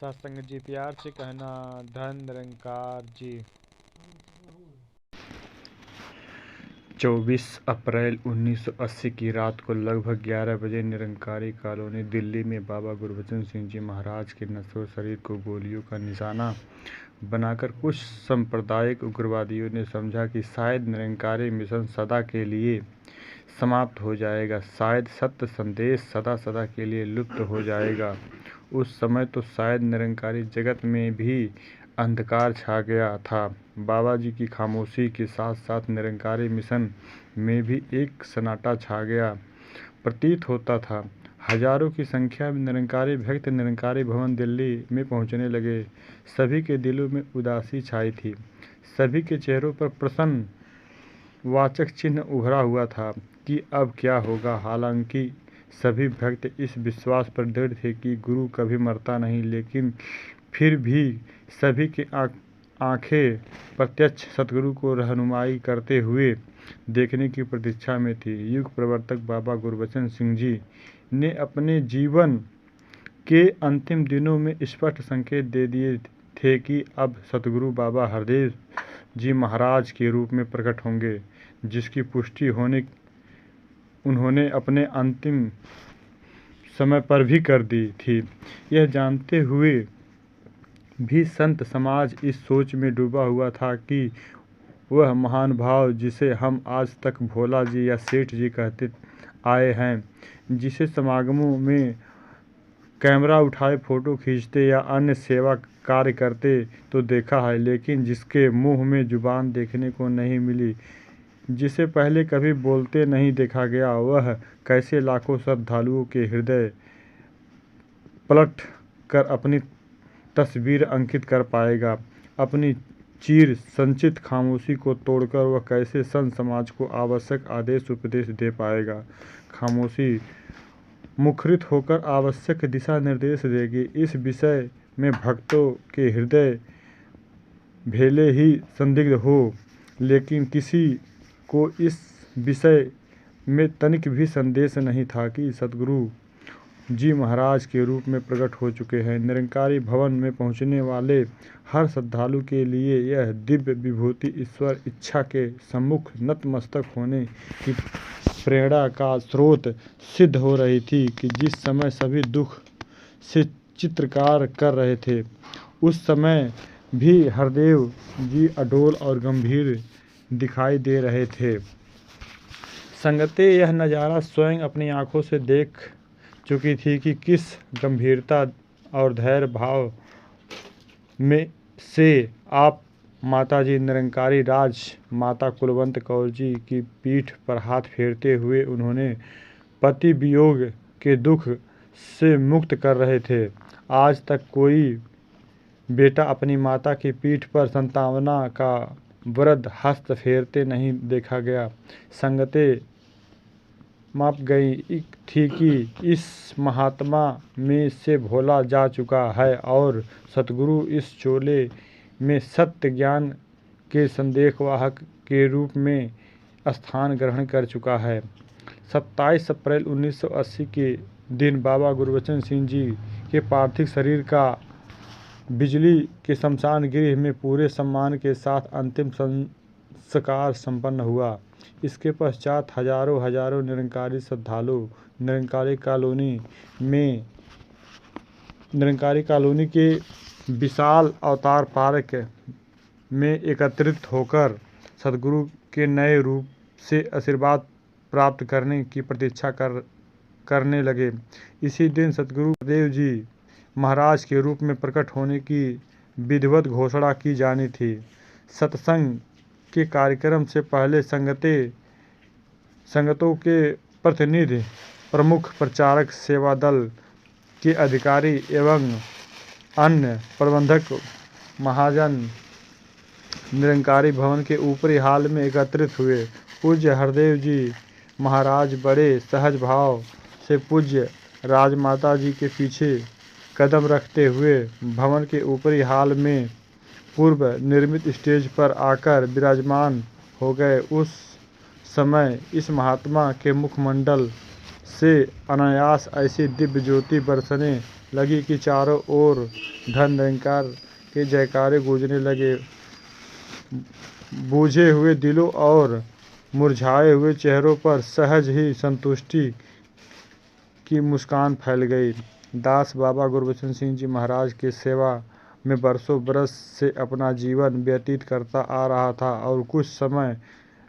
सत्संग जी प्यार से कहना। धन निरंकार जी। 24 अप्रैल 1980 की रात को लगभग 11 बजे निरंकारी कॉलोनी दिल्ली में बाबा गुरबचन सिंह जी महाराज के नश्वर शरीर को गोलियों का निशाना बनाकर कुछ सांप्रदायिक उग्रवादियों ने समझा कि शायद निरंकारी मिशन सदा के लिए समाप्त हो जाएगा, शायद सत्य संदेश सदा सदा के लिए लुप्त हो जाएगा। उस समय तो शायद निरंकारी जगत में भी अंधकार छा गया था। बाबा जी की खामोशी के साथ साथ निरंकारी मिशन में भी एक सन्नाटा छा गया प्रतीत होता था। हजारों की संख्या में निरंकारी भक्त निरंकारी भवन दिल्ली में पहुंचने लगे। सभी के दिलों में उदासी छाई थी, सभी के चेहरों पर प्रश्न वाचक चिन्ह उभरा हुआ था कि अब क्या होगा। हालांकि सभी भक्त इस विश्वास पर दृढ़ थे कि गुरु कभी मरता नहीं, लेकिन फिर भी सभी की आंखें प्रत्यक्ष सतगुरु को रहनुमाई करते हुए देखने की प्रतीक्षा में थी। युग प्रवर्तक बाबा गुरबचन सिंह जी ने अपने जीवन के अंतिम दिनों में स्पष्ट संकेत दे दिए थे कि अब सतगुरु बाबा हरदेव जी महाराज के रूप में प्रकट होंगे, जिसकी पुष्टि होने उन्होंने अपने अंतिम समय पर भी कर दी थी। यह जानते हुए भी संत समाज इस सोच में डूबा हुआ था कि वह महान भाव जिसे हम आज तक भोला जी या सेठ जी कहते आए हैं, जिसे समागमों में कैमरा उठाए फोटो खींचते या अन्य सेवा कार्य करते तो देखा है, लेकिन जिसके मुंह में जुबान देखने को नहीं मिली, जिसे पहले कभी बोलते नहीं देखा गया, वह कैसे लाखों श्रद्धालुओं के हृदय पलट कर अपनी तस्वीर अंकित कर पाएगा। अपनी चीर संचित खामोशी को तोड़कर वह कैसे संत समाज को आवश्यक आदेश उपदेश दे पाएगा। खामोशी मुखरित होकर आवश्यक दिशा निर्देश देगी। इस विषय में भक्तों के हृदय भले ही संदिग्ध हो, लेकिन किसी को इस विषय में तनिक भी संदेश नहीं था कि सतगुरु जी महाराज के रूप में प्रकट हो चुके हैं। निरंकारी भवन में पहुंचने वाले हर श्रद्धालु के लिए यह दिव्य विभूति ईश्वर इच्छा के सम्मुख नतमस्तक होने की प्रेरणा का स्रोत सिद्ध हो रही थी कि जिस समय सभी दुख से चित्रकार कर रहे थे, उस समय भी हरदेव जी अडोल और गंभीर दिखाई दे रहे थे। संगतें यह नज़ारा स्वयं अपनी आंखों से देख चुकी थी कि किस गंभीरता और धैर्य भाव में से आप माताजी निरंकारी राज माता कुलवंत कौर जी की पीठ पर हाथ फेरते हुए उन्होंने पति वियोग के दुख से मुक्त कर रहे थे। आज तक कोई बेटा अपनी माता की पीठ पर संतावना का वृद्ध हस्त फेरते नहीं देखा गया। संगतें माप गई थी कि इस महात्मा में से भोला जा चुका है और सतगुरु इस चोले में सत्य ज्ञान के संदेशवाहक के रूप में स्थान ग्रहण कर चुका है। 27 अप्रैल 1980 के दिन बाबा गुरबचन सिंह जी के पार्थिव शरीर का बिजली के शमशान गृह में पूरे सम्मान के साथ अंतिम संस्कार संपन्न हुआ। इसके पश्चात हजारों निरंकारी श्रद्धालु निरंकारी कॉलोनी के विशाल अवतार पार्क में एकत्रित होकर सतगुरु के नए रूप से आशीर्वाद प्राप्त करने की प्रतीक्षा करने लगे। इसी दिन सतगुरु देव जी महाराज के रूप में प्रकट होने की विधिवत घोषणा की जानी थी। सत्संग के कार्यक्रम से पहले संगतों के प्रतिनिधि, प्रमुख प्रचारक, सेवा दल के अधिकारी एवं अन्य प्रबंधक महाजन निरंकारी भवन के ऊपरी हाल में एकत्रित हुए। पूज्य हरदेव जी महाराज बड़े सहज भाव से पूज्य राजमाता जी के पीछे कदम रखते हुए भवन के ऊपरी हाल में पूर्व निर्मित स्टेज पर आकर विराजमान हो गए। उस समय इस महात्मा के मुखमंडल से अनायास ऐसी दिव्य ज्योति बरसने लगी कि चारों ओर धन निरंकार के जयकारे गूंजने लगे। बूझे हुए दिलों और मुरझाए हुए चेहरों पर सहज ही संतुष्टि की मुस्कान फैल गई। दास बाबा गुरबचन सिंह जी महाराज की सेवा में बरसों बरस से अपना जीवन व्यतीत करता आ रहा था और कुछ समय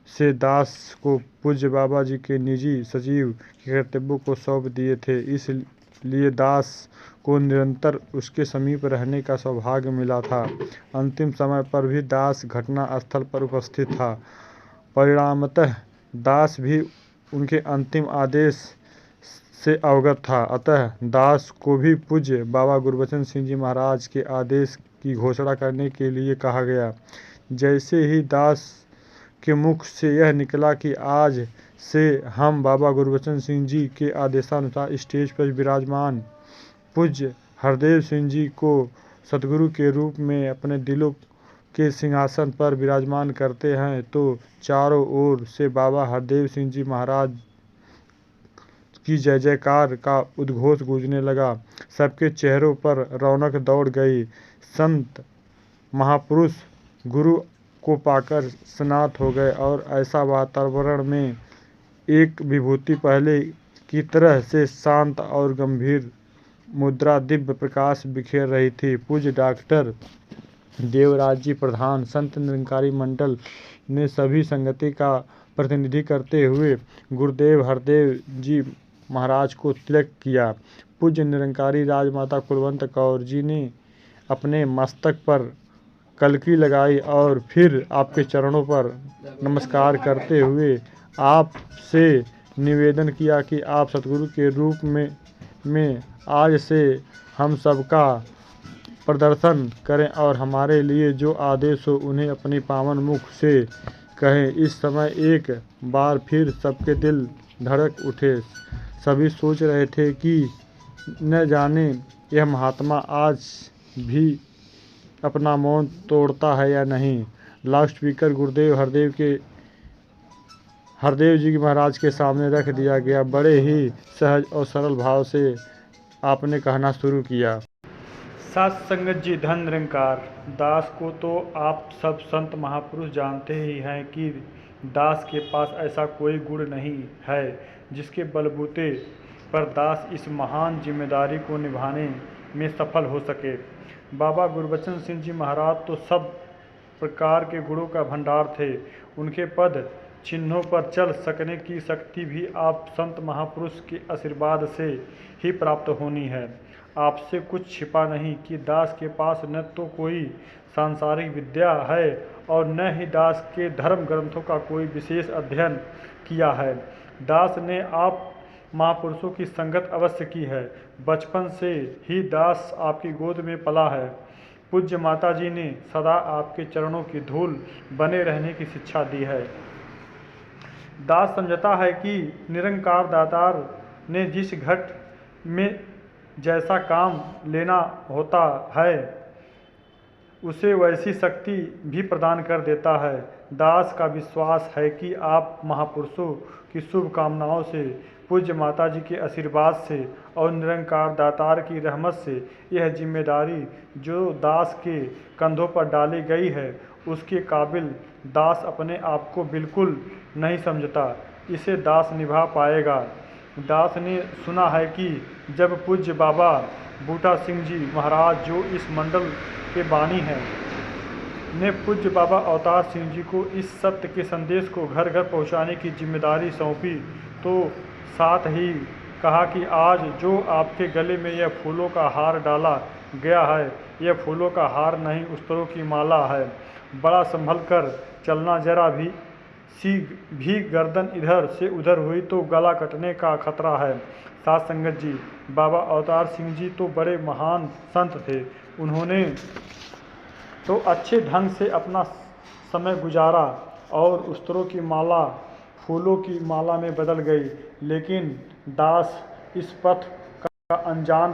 से दास को पूज्य बाबा जी के निजी सचिव के कर्तव्यों को सौंप दिए थे। इसलिए दास को निरंतर उसके समीप रहने का सौभाग्य मिला था। अंतिम समय पर भी दास घटना स्थल पर उपस्थित था। परिणामतः दास भी उनके अंतिम आदेश से अवगत था। अतः दास को भी पूज्य बाबा गुरबचन सिंह जी महाराज के आदेश की घोषणा करने के लिए कहा गया। जैसे ही दास के मुख से यह निकला कि आज से हम बाबा गुरबचन सिंह जी के आदेशानुसार स्टेज पर विराजमान पूज्य हरदेव सिंह जी को सतगुरु के रूप में अपने दिलों के सिंहासन पर विराजमान करते हैं, तो चारों ओर से बाबा हरदेव सिंह जी महाराज की जय जयकार का उद्घोष गूंजने लगा। सबके चेहरों पर रौनक दौड़ गई। संत महापुरुष गुरु को पाकर स्नात हो गए और ऐसा वातावरण में एक विभूति पहले की तरह से शांत और गंभीर मुद्रा दिव्य प्रकाश बिखेर रही थी। पूज्य डॉक्टर देवराज जी प्रधान संत निरंकारी मंडल ने सभी संगति का प्रतिनिधि करते हुए गुरुदेव हरदेव जी महाराज को तिलक किया। पूज्य निरंकारी राजमाता कुलवंत कौर जी ने अपने मस्तक पर कलकी लगाई और फिर आपके चरणों पर नमस्कार करते हुए आपसे निवेदन किया कि आप सतगुरु के रूप में आज से हम सबका प्रदर्शन करें और हमारे लिए जो आदेश हो उन्हें अपने पावन मुख से कहें। इस समय एक बार फिर सबके दिल धड़क उठे। सभी सोच रहे थे कि न जाने यह महात्मा आज भी अपना मौन तोड़ता है या नहीं। लाउड स्पीकर गुरुदेव हरदेव जी महाराज के सामने रख दिया गया। बड़े ही सहज और सरल भाव से आपने कहना शुरू किया। साथ संगत जी, धन निरंकार दास को तो आप सब संत महापुरुष जानते ही हैं कि दास के पास ऐसा कोई गुण नहीं है जिसके बलबूते पर दास इस महान जिम्मेदारी को निभाने में सफल हो सके। बाबा गुरबचन सिंह जी महाराज तो सब प्रकार के गुणों का भंडार थे। उनके पद चिन्हों पर चल सकने की शक्ति भी आप संत महापुरुष के आशीर्वाद से ही प्राप्त होनी है। आपसे कुछ छिपा नहीं कि दास के पास न तो कोई सांसारिक विद्या है और न ही दास के धर्म ग्रंथों का कोई विशेष अध्ययन किया है। दास ने आप महापुरुषों की संगत अवश्य की है। बचपन से ही दास आपकी गोद में पला है। पूज्य माता जी ने सदा आपके चरणों की धूल बने रहने की शिक्षा दी है। दास समझता है कि निरंकार दातार ने जिस घट में जैसा काम लेना होता है उसे वैसी शक्ति भी प्रदान कर देता है। दास का विश्वास है कि आप महापुरुषों की शुभकामनाओं से, पूज्य माता जी के आशीर्वाद से और निरंकार दातार की रहमत से यह जिम्मेदारी जो दास के कंधों पर डाली गई है उसके काबिल दास अपने आप को बिल्कुल नहीं समझता। इसे दास निभा पाएगा। दास ने सुना है कि जब पूज्य बाबा बूटा सिंह जी महाराज जो इस मंडल के बानी हैं ने पूज्य बाबा अवतार सिंह जी को इस सत्य के संदेश को घर घर पहुंचाने की जिम्मेदारी सौंपी तो साथ ही कहा कि आज जो आपके गले में यह फूलों का हार डाला गया है यह फूलों का हार नहीं उस्तरों की माला है। बड़ा संभल कर चलना, जरा भी गर्दन इधर से उधर हुई तो गला कटने का खतरा है। साथ संगत जी, बाबा अवतार सिंह जी तो बड़े महान संत थे। उन्होंने तो अच्छे ढंग से अपना समय गुजारा और उस्तरों की माला फूलों की माला में बदल गई। लेकिन दास इस पथ का अनजान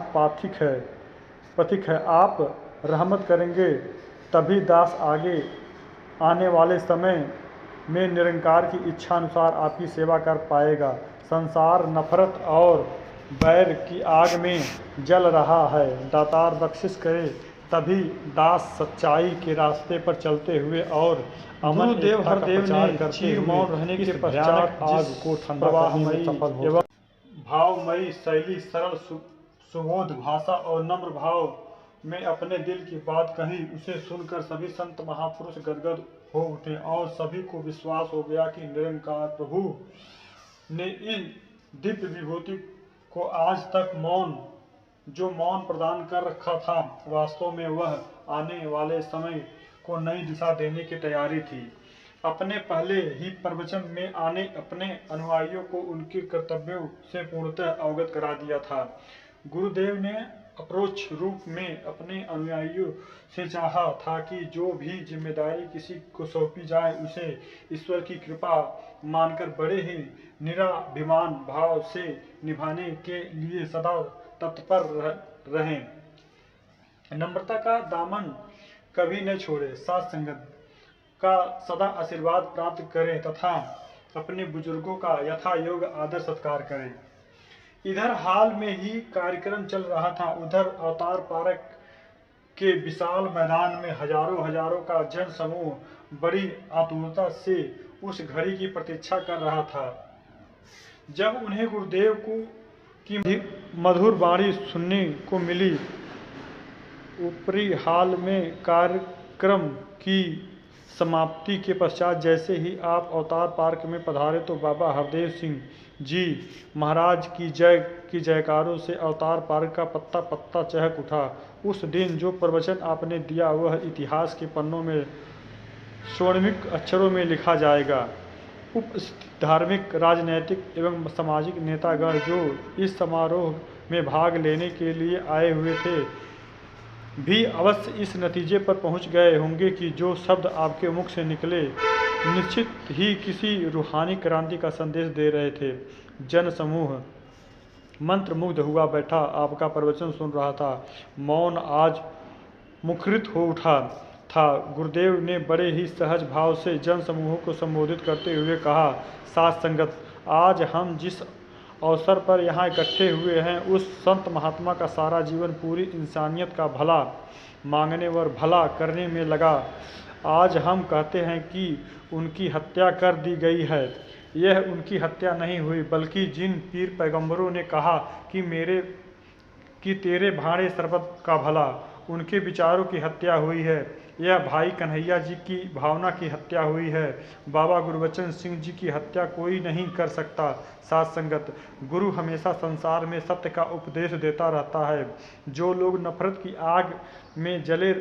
पथिक है। आप रहमत करेंगे तभी दास आगे आने वाले समय में निरंकार की इच्छा अनुसार आपकी सेवा कर पाएगा। संसार नफरत और बैर की आग में जल रहा है, दातार बख्शिश करे। तभी दास सच्चाई के रास्ते पर चलते हुए और अमन गुरुदेव एकता का हरदेव प्रचार ने करते चीर हुए मौन रहने इस के भयानक पश्चात आग जिस को ठंडा करने में सफल हो एवं भावमयी शैली, सरल सुबोध भाषा और नम्र भाव में अपने दिल की बात कही। उसे सुनकर सभी संत महापुरुष गदगद हो उठे और सभी को विश्वास हो गया कि निरंकार प्रभु ने इन दिव्य विभूति को आज तक मौन प्रदान कर रखा था, वास्तव में वह आने वाले समय को नई दिशा देने की तैयारी थी। अपने पहले ही प्रवचन में आने अपने अनुयायियों को उनके कर्तव्यों से पूर्णतः अवगत करा दिया था। गुरुदेव ने अप्रोच रूप में अपने अनुयायियों से चाहा था कि जो भी जिम्मेदारी किसी को सौंपी जाए उसे ईश्वर की कृपा मानकर बड़े ही निराभिमान भाव से निभाने के लिए सदा तत्पर रहें, नम्रता का दामन कभी न छोड़े, साथ संगत का सदा आशीर्वाद प्राप्त करें तथा अपने बुजुर्गों का यथा योग्य आदर सत्कार करें। इधर हाल में ही कार्यक्रम चल रहा था, उधर अवतार पार्क के विशाल मैदान में हजारों का जन समूह बड़ी आतुरता से उस घड़ी की प्रतीक्षा कर रहा था जब उन्हें गुरुदेव की मधुर वाणी सुनने को मिली। ऊपरी हाल में कार्यक्रम की समाप्ति के पश्चात जैसे ही आप अवतार पार्क में पधारे तो बाबा हरदेव सिंह जी महाराज की जयकारों से अवतार पार्क का पत्ता पत्ता चहक उठा। उस दिन जो प्रवचन आपने दिया वह इतिहास के पन्नों में स्वर्णिम अक्षरों में लिखा जाएगा। उपस्थित धार्मिक, राजनैतिक एवं सामाजिक नेतागण जो इस समारोह में भाग लेने के लिए आए हुए थे भी अवश्य इस नतीजे पर पहुंच गए होंगे कि जो शब्द आपके मुख से निकले निश्चित ही किसी रूहानी क्रांति का संदेश दे रहे थे। जन समूह मंत्रमुग्ध हुआ बैठा आपका प्रवचन सुन रहा था। मौन आज मुखरित हो उठा था। गुरुदेव ने बड़े ही सहज भाव से जन समूह को संबोधित करते हुए कहा, साथ संगत, आज हम जिस अवसर पर यहाँ इकट्ठे हुए हैं उस संत महात्मा का सारा जीवन पूरी इंसानियत का भला मांगने और भला करने में लगा। आज हम कहते हैं कि उनकी हत्या कर दी गई है। यह उनकी हत्या नहीं हुई बल्कि जिन पीर पैगंबरों ने कहा कि तेरे भाड़े शरबत का भला, उनके विचारों की हत्या हुई है। यह भाई कन्हैया जी की भावना की हत्या हुई है। बाबा गुरबचन सिंह जी की हत्या कोई नहीं कर सकता। साथ संगत, गुरु हमेशा संसार में सत्य का उपदेश देता रहता है। जो लोग नफरत की आग में जले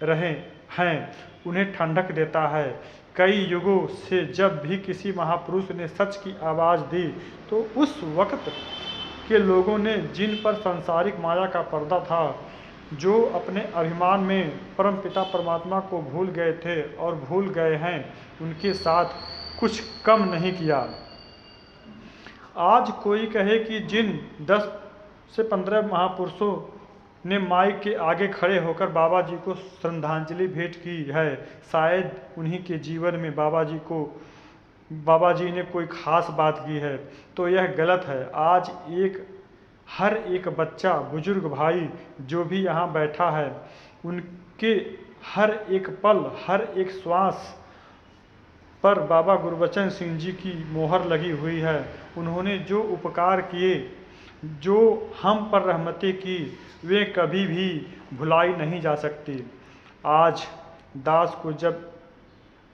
रहे हैं उन्हें ठंडक देता है। कई युगों से जब भी किसी महापुरुष ने सच की आवाज़ दी तो उस वक्त के लोगों ने जिन पर सांसारिक माया का पर्दा था, जो अपने अभिमान में परमपिता परमात्मा को भूल गए थे और भूल गए हैं, उनके साथ कुछ कम नहीं किया। आज कोई कहे कि जिन 10 से 15 महापुरुषों ने माइक के आगे खड़े होकर बाबा जी को श्रद्धांजलि भेंट की है, शायद उन्हीं के जीवन में बाबा जी ने कोई खास बात की है, तो यह गलत है। आज हर एक बच्चा, बुजुर्ग भाई जो भी यहाँ बैठा है, उनके हर एक पल, हर एक श्वास पर बाबा गुरबचन सिंह जी की मोहर लगी हुई है। उन्होंने जो उपकार किए, जो हम पर रहमतें की, वे कभी भी भुलाई नहीं जा सकती। आज दास को जब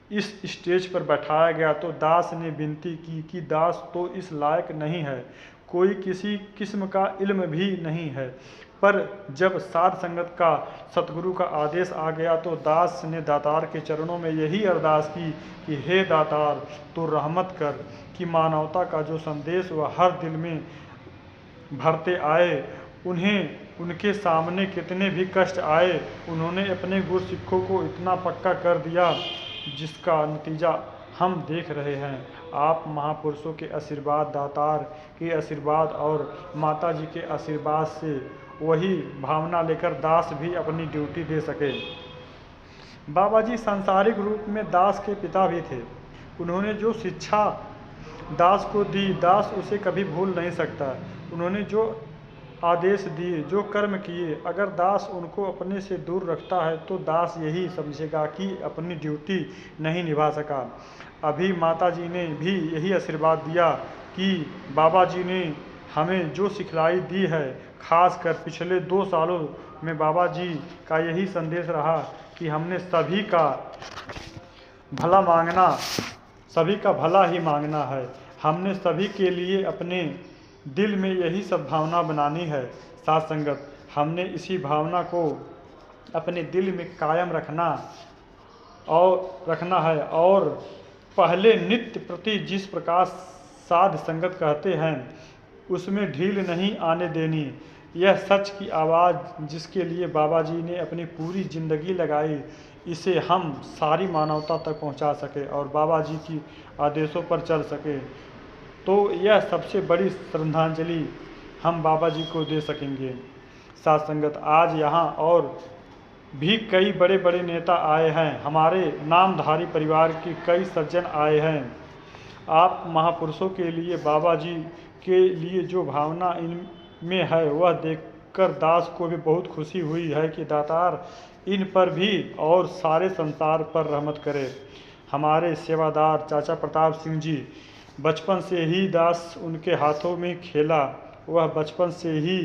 इस स्टेज पर बैठाया गया तो दास ने विनती की कि दास तो इस लायक नहीं है, कोई किसी किस्म का इल्म भी नहीं है, पर जब साध संगत का सतगुरु का आदेश आ गया तो दास ने दातार के चरणों में यही अरदास की कि हे दातार, तो रहमत कर कि मानवता का जो संदेश वह हर दिल में भरते आए। उन्हें उनके सामने कितने भी कष्ट आए, उन्होंने अपने गुरसिक्खों को इतना पक्का कर दिया जिसका नतीजा हम देख रहे हैं। आप महापुरुषों के आशीर्वाद, दातार के आशीर्वाद और माता जी के आशीर्वाद से वही भावना लेकर दास भी अपनी ड्यूटी दे सके। बाबा जी सांसारिक रूप में दास के पिता भी थे। उन्होंने जो शिक्षा दास को दी, दास उसे कभी भूल नहीं सकता। उन्होंने जो आदेश दिए, जो कर्म किए, अगर दास उनको अपने से दूर रखता है तो दास यही समझेगा कि अपनी ड्यूटी नहीं निभा सका। अभी माता जी ने भी यही आशीर्वाद दिया कि बाबा जी ने हमें जो सिखलाई दी है, खासकर पिछले 2 सालों में बाबा जी का यही संदेश रहा कि हमने सभी का भला मांगना, सभी का भला ही मांगना है। हमने सभी के लिए अपने दिल में यही सद्भावना बनानी है। साथ संगत, हमने इसी भावना को अपने दिल में कायम रखना है और पहले नित्य प्रति जिस प्रकार साध संगत कहते हैं उसमें ढील नहीं आने देनी। यह सच की आवाज़ जिसके लिए बाबा जी ने अपनी पूरी ज़िंदगी लगाई, इसे हम सारी मानवता तक पहुंचा सके और बाबा जी की आदेशों पर चल सके, तो यह सबसे बड़ी श्रद्धांजलि हम बाबा जी को दे सकेंगे। साथ संगत, आज यहाँ और भी कई बड़े बड़े नेता आए हैं, हमारे नामधारी परिवार के कई सज्जन आए हैं। आप महापुरुषों के लिए, बाबा जी के लिए जो भावना इनमें है वह देखकर दास को भी बहुत खुशी हुई है कि दातार इन पर भी और सारे संसार पर रहमत करे। हमारे सेवादार चाचा प्रताप सिंह जी, बचपन से ही दास उनके हाथों में खेला। वह बचपन से ही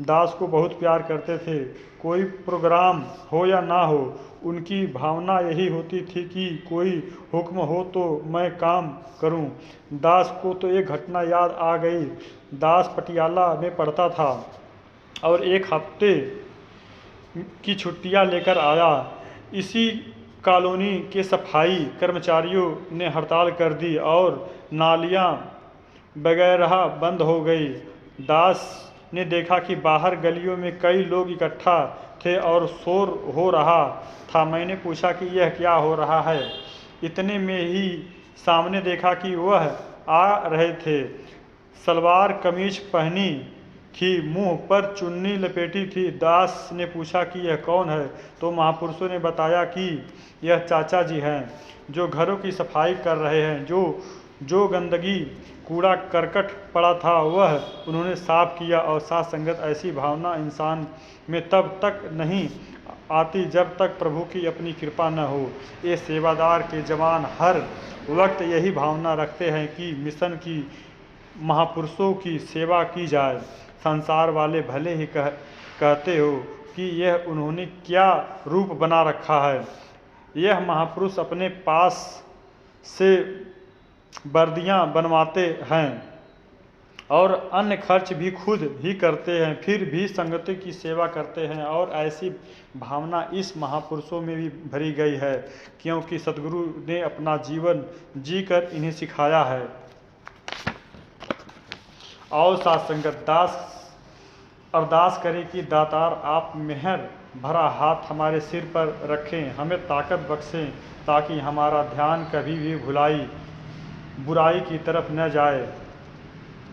दास को बहुत प्यार करते थे। कोई प्रोग्राम हो या ना हो, उनकी भावना यही होती थी कि कोई हुक्म हो तो मैं काम करूं। दास को तो एक घटना याद आ गई। दास पटियाला में पढ़ता था और एक हफ्ते की छुट्टियां लेकर आया। इसी कॉलोनी के सफाई कर्मचारियों ने हड़ताल कर दी और नालियां वगैरह बंद हो गई। दास ने देखा कि बाहर गलियों में कई लोग इकट्ठा थे और शोर हो रहा था। मैंने पूछा कि यह क्या हो रहा है। इतने में ही सामने देखा कि वह आ रहे थे। सलवार कमीज पहनी थी, मुंह पर चुन्नी लपेटी थी। दास ने पूछा कि यह कौन है, तो महापुरुषों ने बताया कि यह चाचा जी हैं जो घरों की सफाई कर रहे हैं। जो गंदगी कूड़ा करकट पड़ा था वह उन्होंने साफ किया। और साथ संगत, ऐसी भावना इंसान में तब तक नहीं आती जब तक प्रभु की अपनी कृपा न हो। ये सेवादार के जवान हर वक्त यही भावना रखते हैं कि मिशन की, महापुरुषों की सेवा की जाए। संसार वाले भले ही कहते हो कि यह उन्होंने क्या रूप बना रखा है। यह महापुरुष अपने पास से वर्दियां बनवाते हैं और अन्य खर्च भी खुद ही करते हैं, फिर भी संगति की सेवा करते हैं। और ऐसी भावना इस महापुरुषों में भी भरी गई है, क्योंकि सद्गुरु ने अपना जीवन जीकर इन्हें सिखाया है। और साथ संगत, दास अरदास करें कि दातार आप मेहर भरा हाथ हमारे सिर पर रखें, हमें ताकत बख्शें ताकि हमारा ध्यान कभी भी बुराई की तरफ न जाए।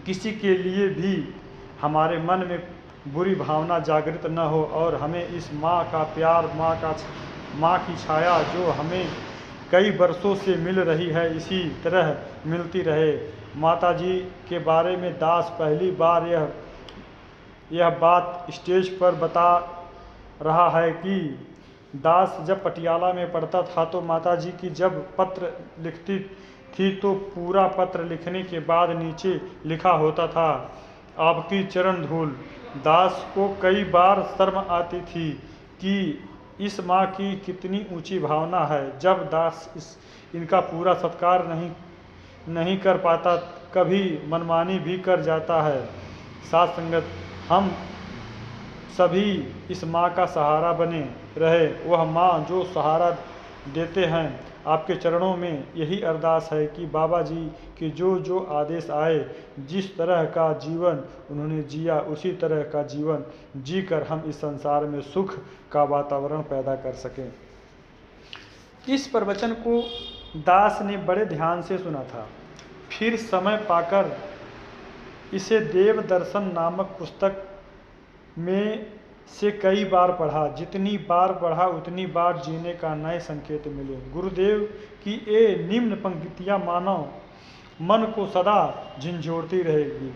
किसी के लिए भी हमारे मन में बुरी भावना जागृत न हो और हमें इस माँ का प्यार, माँ की छाया जो हमें कई वर्षों से मिल रही है, इसी तरह मिलती रहे। माता जी के बारे में दास पहली बार यह बात स्टेज पर बता रहा है कि दास जब पटियाला में पढ़ता था तो माता जी की जब पत्र लिखती थी तो पूरा पत्र लिखने के बाद नीचे लिखा होता था, आपकी चरण धूल। दास को कई बार शर्म आती थी कि इस माँ की कितनी ऊंची भावना है। जब दास इनका पूरा सत्कार नहीं कर पाता, कभी मनमानी भी कर जाता है। साथ संगत, हम सभी इस माँ का सहारा बने रहे। वह माँ जो सहारा देते हैं, आपके चरणों में यही अरदास है कि बाबा जी के जो आदेश आए, जिस तरह का जीवन उन्होंने जिया, उसी तरह का जीवन जीकर हम इस संसार में सुख का वातावरण पैदा कर सकें। इस प्रवचन को दास ने बड़े ध्यान से सुना था। फिर समय पाकर इसे देव दर्शन नामक पुस्तक में से कई बार पढ़ा। जितनी बार पढ़ा उतनी बार जीने का नए संकेत मिले। गुरुदेव की ये निम्न पंक्तियां मानव मन को सदा झंझोड़ती रहेगी।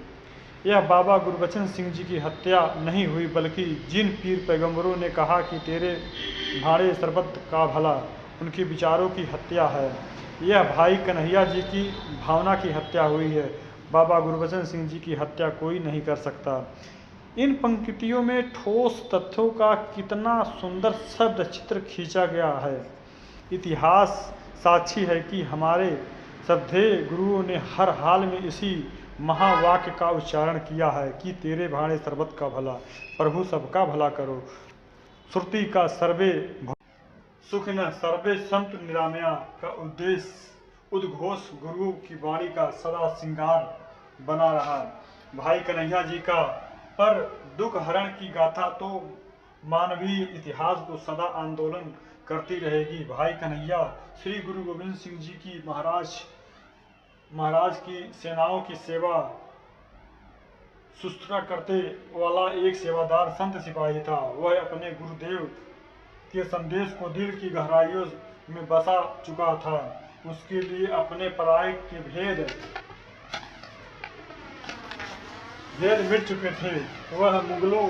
यह बाबा गुरबचन सिंह जी की हत्या नहीं हुई, बल्कि जिन पीर पैगंबरों ने कहा कि तेरे भाड़े शरबत का भला, उनके विचारों की हत्या है। यह भाई कन्हैया जी की भावना की हत्या हुई है। बाबा गुरबचन सिंह जी की हत्या कोई नहीं कर सकता। इन पंक्तियों में ठोस तथ्यों का कितना सुंदर शब्द चित्र खींचा गया है। इतिहास साक्षी है कि हमारे श्रद्धेय गुरुओं ने हर हाल में इसी महावाक्य का उच्चारण किया है कि तेरे भाड़े शरबत का भला, प्रभु सबका भला करो। श्रुति का सर्वे सुख न सर्वे संत निरामया का उद्घोष गुरुओं की वाणी का सदा श्रृंगार बना रहा। भाई कन्हैया जी का पर दुख हरण की गाथा तो मानवीय इतिहास को सदा आंदोलन करती रहेगी। भाई कन्हैया श्री गुरु गोविंद सिंह जी की महाराज की सेनाओं की सेवा शुश्रूषा करते वाला एक सेवादार संत सिपाही था। वह अपने गुरुदेव के संदेश को दिल की गहराइयों में बसा चुका था। उसके लिए अपने पराये के भेद मिट चुके थे। वह मुगलों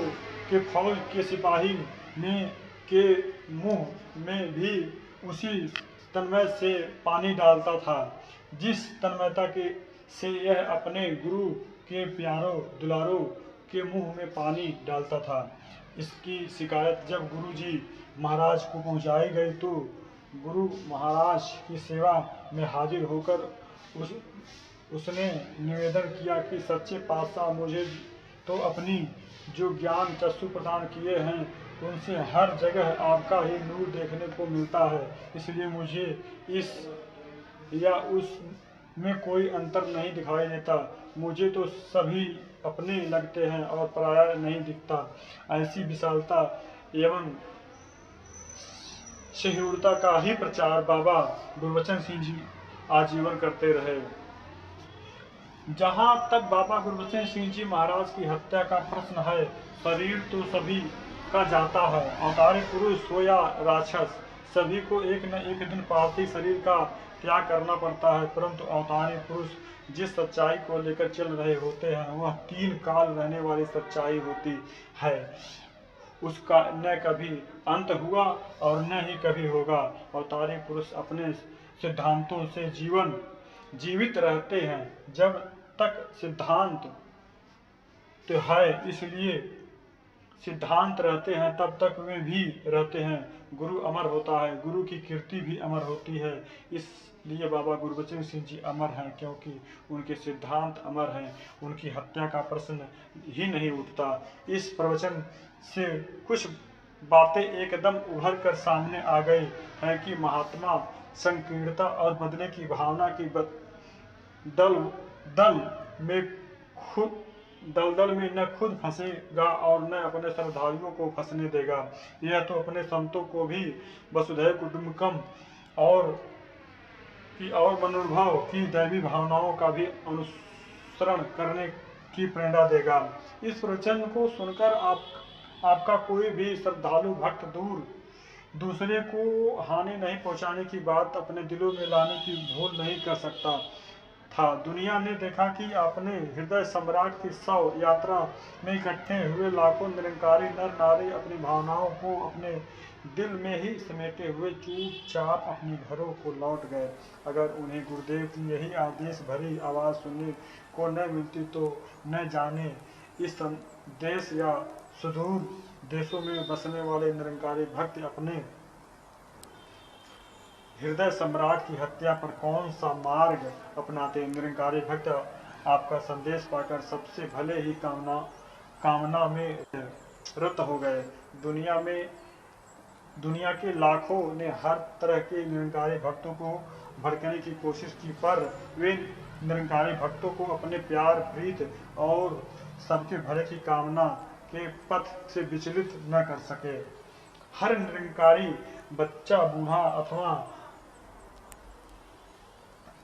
के फौज के सिपाही के मुंह में भी उसी तन्मय से पानी डालता था जिस तन्मयता से यह अपने गुरु के प्यारों दुलारों के मुंह में पानी डालता था। इसकी शिकायत जब गुरु जी महाराज को पहुंचाई गई तो गुरु महाराज की सेवा में हाजिर होकर उसने निवेदन किया कि सच्चे पातशाह, मुझे तो अपनी जो ज्ञान चक्षु प्रदान किए हैं उनसे हर जगह आपका ही नूर देखने को मिलता है, इसलिए मुझे इस या उस में कोई अंतर नहीं दिखाई देता। मुझे तो सभी अपने लगते हैं और पराया नहीं दिखता। ऐसी विशालता एवं सहिष्णुता का ही प्रचार बाबा गुरबचन सिंह जी आजीवन करते रहे। जहाँ तक बाबा गुरबचन सिंह जी महाराज की हत्या का प्रश्न है, शरीर तो सभी का जाता है, अवतारी पुरुष हो या राक्षस, सभी को एक न एक दिन पार्थिव शरीर का त्याग करना पड़ता है। परंतु अवतारी पुरुष जिस सच्चाई को लेकर चल रहे होते हैं वह 3 काल रहने वाली सच्चाई होती है। उसका न कभी अंत हुआ और न ही कभी होगा। अवतारी पुरुष अपने सिद्धांतों से जीवित रहते हैं। जब तक सिद्धांत तो है, इसलिए सिद्धांत रहते हैं, तब तक वे भी रहते हैं। गुरु अमर होता है, गुरु की कीर्ति भी अमर होती है। इसलिए बाबा गुरबचन सिंह जी अमर हैं, क्योंकि उनके सिद्धांत अमर हैं। उनकी हत्या का प्रश्न ही नहीं उठता। इस प्रवचन से कुछ बातें एकदम उभर कर सामने आ गई हैं कि महात्मा संकीर्णता और बदले की भावना की दलदल में न खुद फंसेगा और न अपने श्रद्धालुओं को फंसने देगा। यह तो अपने संतों को भी वसुधैव कुटुंबकम और मनोभाव की दैवी भावनाओं का भी अनुसरण करने की प्रेरणा देगा। इस प्रवचन को सुनकर आपका कोई भी श्रद्धालु भक्त दूसरे को हानि नहीं पहुंचाने की बात अपने दिलों में लाने की भूल नहीं कर सकता था। दुनिया ने देखा कि अपने हृदय सम्राट की 100 यात्रा में इकट्ठे हुए लाखों निरंकारी नर नारी अपनी भावनाओं को अपने दिल में ही समेटे हुए चुपचाप अपने घरों को लौट गए। अगर उन्हें गुरुदेव की यही आदेश भरी आवाज़ सुनने को न मिलती तो न जाने इस देश या सुदूर देशों में बसने वाले निरंकारी भक्त अपने हृदय सम्राट की हत्या पर कौन सा मार्ग अपनाते। निरंकारी भक्त आपका संदेश पाकर सबसे भले ही कामना में रत हो गए। दुनिया के लाखों ने हर तरह के निरंकारी भक्तों को भड़कने की कोशिश की, पर वे निरंकारी भक्तों को अपने प्यार प्रीत और सबके भले की कामना के पथ से विचलित न कर सके। हर निरंकारी बच्चा, बूढ़ा अथवा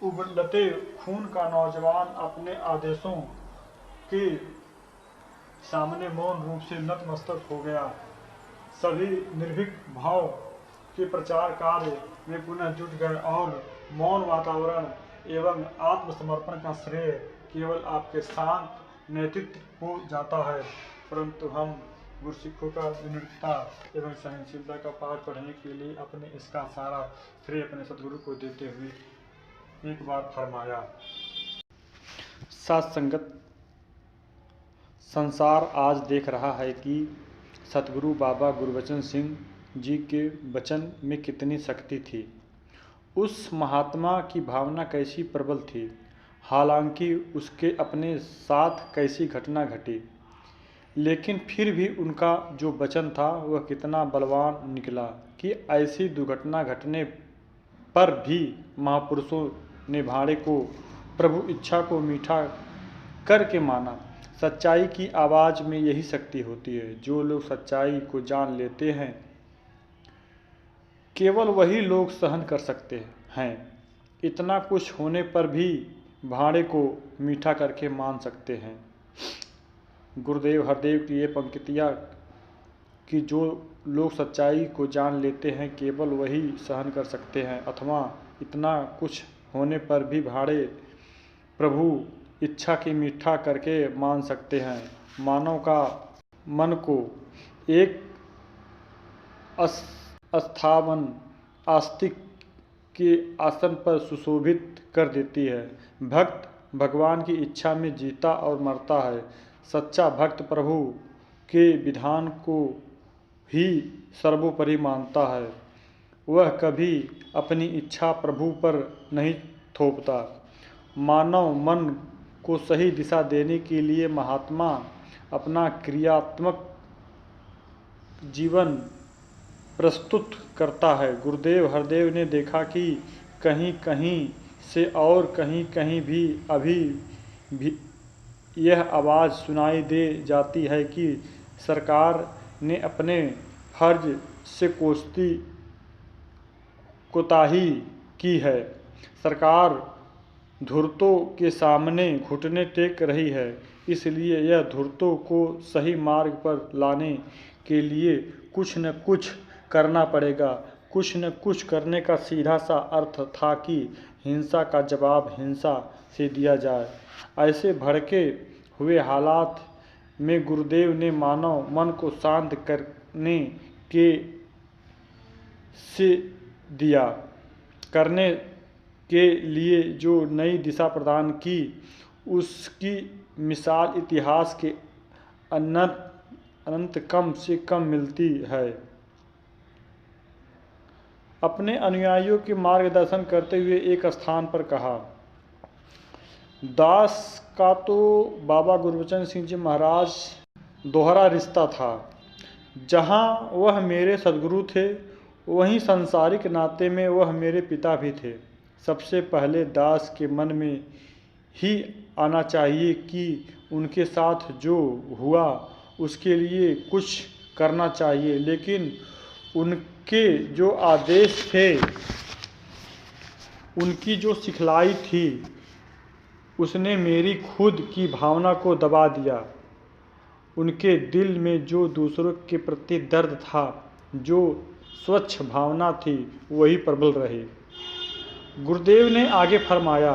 उबलते खून का नौजवान अपने आदेशों के सामने मौन रूप से नतमस्तक हो गया। सभी निर्भीक भाव के प्रचार कार्य में पुनः जुट गए और मौन वातावरण एवं आत्मसमर्पण का श्रेय केवल आपके शांत नेतृत्व हो जाता है, परंतु हम गुरसिखों का विनम्रता एवं सहनशीलता का पाठ पढ़ने के लिए अपने इसका सारा श्रेय अपने सदगुरु को देते हुए एक बार फरमाया। साथ संगत, संसार आज देख रहा है कि सतगुरु बाबा गुरबचन सिंह जी के वचन में कितनी शक्ति थी। उस महात्मा की भावना कैसी प्रबल थी। हालांकि उसके अपने साथ कैसी घटना घटी, लेकिन फिर भी उनका जो वचन था वह कितना बलवान निकला कि ऐसी दुर्घटना घटने पर भी महापुरुषों ने भाड़े को प्रभु इच्छा को मीठा करके माना। सच्चाई की आवाज़ में यही शक्ति होती है। जो लोग सच्चाई को जान लेते हैं, केवल वही लोग सहन कर सकते हैं। इतना कुछ होने पर भी भाड़े को मीठा करके मान सकते हैं। गुरुदेव हरदेव की ये पंक्तियाँ कि जो लोग सच्चाई को जान लेते हैं, केवल वही सहन कर सकते हैं, अथवा इतना कुछ होने पर भी भाड़े प्रभु इच्छा की मीठा करके मान सकते हैं। मानव का मन को एक अस्थावन आस्तिक के आसन पर सुशोभित कर देती है। भक्त भगवान की इच्छा में जीता और मरता है। सच्चा भक्त प्रभु के विधान को ही सर्वोपरि मानता है। वह कभी अपनी इच्छा प्रभु पर नहीं थोपता। मानव मन को सही दिशा देने के लिए महात्मा अपना क्रियात्मक जीवन प्रस्तुत करता है। गुरुदेव हरदेव ने देखा कि कहीं कहीं से और कहीं कहीं भी अभी भी यह आवाज़ सुनाई दे जाती है कि सरकार ने अपने फर्ज से कोताही की है। सरकार धूर्तों के सामने घुटने टेक रही है, इसलिए यह धूर्तों को सही मार्ग पर लाने के लिए कुछ न कुछ करना पड़ेगा। कुछ न कुछ करने का सीधा सा अर्थ था कि हिंसा का जवाब हिंसा से दिया जाए। ऐसे भड़के हुए हालात में गुरुदेव ने मानव मन को शांत करने के लिए जो नई दिशा प्रदान की, उसकी मिसाल इतिहास के अनंत कम से कम मिलती है। अपने अनुयायियों के मार्गदर्शन करते हुए एक स्थान पर कहा, दास का तो बाबा गुरबचन सिंह जी महाराज दोहरा रिश्ता था। जहाँ वह मेरे सदगुरु थे, वहीं सांसारिक नाते में वह मेरे पिता भी थे। सबसे पहले दास के मन में ही आना चाहिए कि उनके साथ जो हुआ उसके लिए कुछ करना चाहिए, लेकिन उनके जो आदेश थे, उनकी जो सिखलाई थी, उसने मेरी खुद की भावना को दबा दिया। उनके दिल में जो दूसरों के प्रति दर्द था, जो स्वच्छ भावना थी, वही प्रबल रही। गुरुदेव ने आगे फरमाया,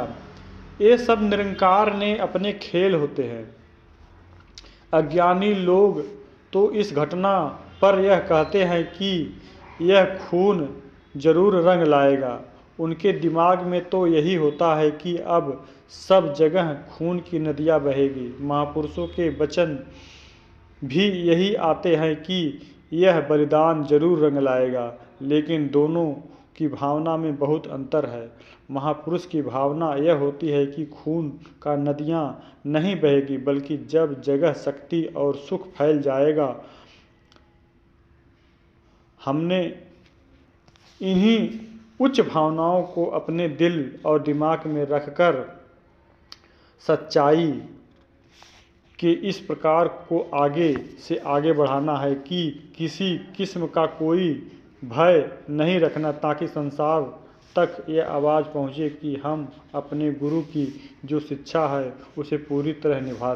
ये सब निरंकार ने अपने खेल होते हैं। अज्ञानी लोग तो इस घटना पर यह कहते हैं कि यह खून जरूर रंग लाएगा। उनके दिमाग में तो यही होता है कि अब सब जगह खून की नदियाँ बहेगी। महापुरुषों के वचन भी यही आते हैं कि यह बलिदान जरूर रंग लाएगा, लेकिन दोनों की भावना में बहुत अंतर है। महापुरुष की भावना यह होती है कि खून का नदियाँ नहीं बहेगी, बल्कि जब जगह शक्ति और सुख फैल जाएगा। हमने इन्हीं उच्च भावनाओं को अपने दिल और दिमाग में रखकर सच्चाई के इस प्रकार को आगे से आगे बढ़ाना है कि किसी किस्म का कोई भय नहीं रखना, ताकि संसार तक ये आवाज़ पहुँचे कि हम अपने गुरु की जो शिक्षा है उसे पूरी तरह निभा